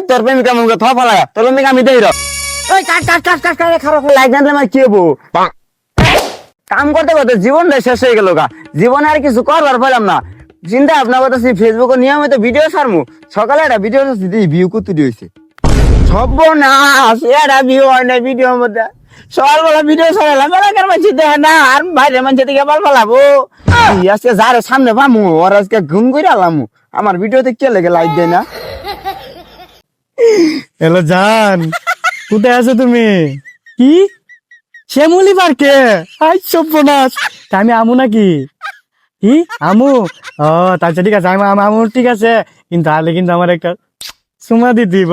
তোর প্রেমিকা মুখে থা ফেলা তোর প্রেমিকা আমি দেই ওই কাট কাট কাট কাট কাট খারাপ লাইক জানলে আমার কি হবো কাম করতে করতে জীবনটা শেষ হয়ে গেল গা জীবনে আর কিছু করবার পেলাম না চিন্তা আপনার কথা ফেসবুকে নিয়মিত ভিডিও ছাড়মু সকালে একটা ভিডিও ভিউ করতে দিয়েছে সব না এটা ভিউ হয় না ভিডিওর মধ্যে সকালবেলা ভিডিও ছাড়ালাম এলাকার মানুষ দেখে না আর বাইরের মানুষ থেকে পাল পালাবো আজকে যারে সামনে পামু ওর আজকে ঘুম করে আলাম আমার ভিডিওতে কে লেগে লাইক দেয় না হ্যালো জান কোথায় আছো তুমি কি শ্যামলি পার্কে আই সর্বনাশ আমি আমু নাকি কি আমু ও আচ্ছা ঠিক আছে আমু ঠিক আছে কিন্তু তাহলে কিন্তু আমার একটা সুমা দিয়ে দিব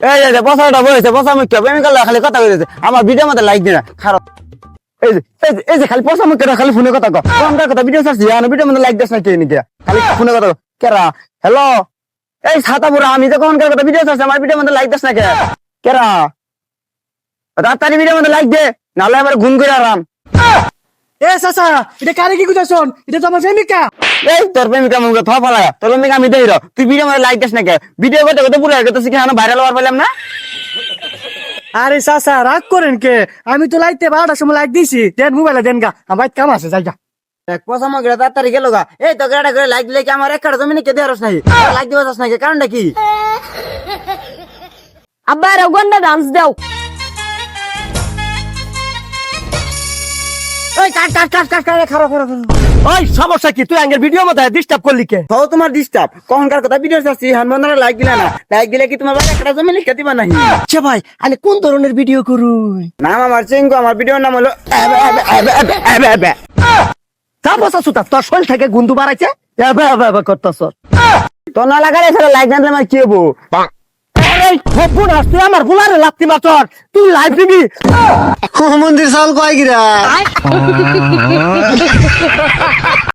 এই যে বসাটা বলেছে বসা মুখ্য প্রেমিকা খালি কথা বলেছে আমার ভিডিওর মধ্যে লাইক দিনা খারাপ এই যে খালি পয়সা মুখ্য খালি ফোনে কথা কো আমার কথা ভিডিও ছাড়ছি আমার ভিডিওর মধ্যে লাইক দিস না কে নিকে খালি ফোনে কথা কেরা হ্যালো এই ছাতা পুরা আমি তো কোনকার কথা ভিডিও ছাড়ছি আমার ভিডিওর মধ্যে লাইক দিস না কে কেরা রাতারি ভিডিওর মধ্যে লাইক দে নালে আমার ঘুম করে আরাম এ চাচা এটা কারে কি কইতাছন এটা তো আমার প্রেমিকা এই তোর প্রেমিকা মুখে থা ফেলা তোর প্রেমিকা আমি দেই তুই ভিডিওর মধ্যে লাইক দিস না কে ভিডিও করতে করতে পুরো হয়ে গেছে কি ভাইরাল হওয়ার পেলাম না আরে চাচা রাগ করেন কে আমি তো লাইতে 12টার সময় লাইক দিছি দেন মোবাইলে দেন গা আমার কাম আছে যাই গা এক পয়সা মগে তাড়াতাড়ি গেল গা এই তো গাড়া করে লাইক দিলে কি আমার এক কাটা জমিনে কে দেয়ারস নাই লাইক দিবাস নাই কারণটা কি আব্বা রগন্ডা ডান্স দাও ওই কাট কাট কাট কাট কাট খারাপ খারাপ ওই সমস্যা কি তুই আঙ্গের ভিডিও মধ্যে ডিস্টার্ব করলি কে তো তোমার ডিস্টার্ব কোনকার কথা ভিডিও চাচ্ছি হানবন্ধরা লাইক দিলা না লাইক দিলে কি তোমার এক কাটা জমিনে কে দিবা নাই আচ্ছা ভাই আমি কোন ধরনের ভিডিও করুই নাম আমার চিঙ্কু আমার ভিডিওর নাম হলো তাপসা সুতা তোর শরীর থেকে গুন্দু বাড়াইছে করতেছ তো না লাগালে এখানে লাইক জানলে আমার কি হবো তুই আমার বুলারে লাগতি মাতর তুই লাইভ দিবি মন্দির চাউল কয় গিরা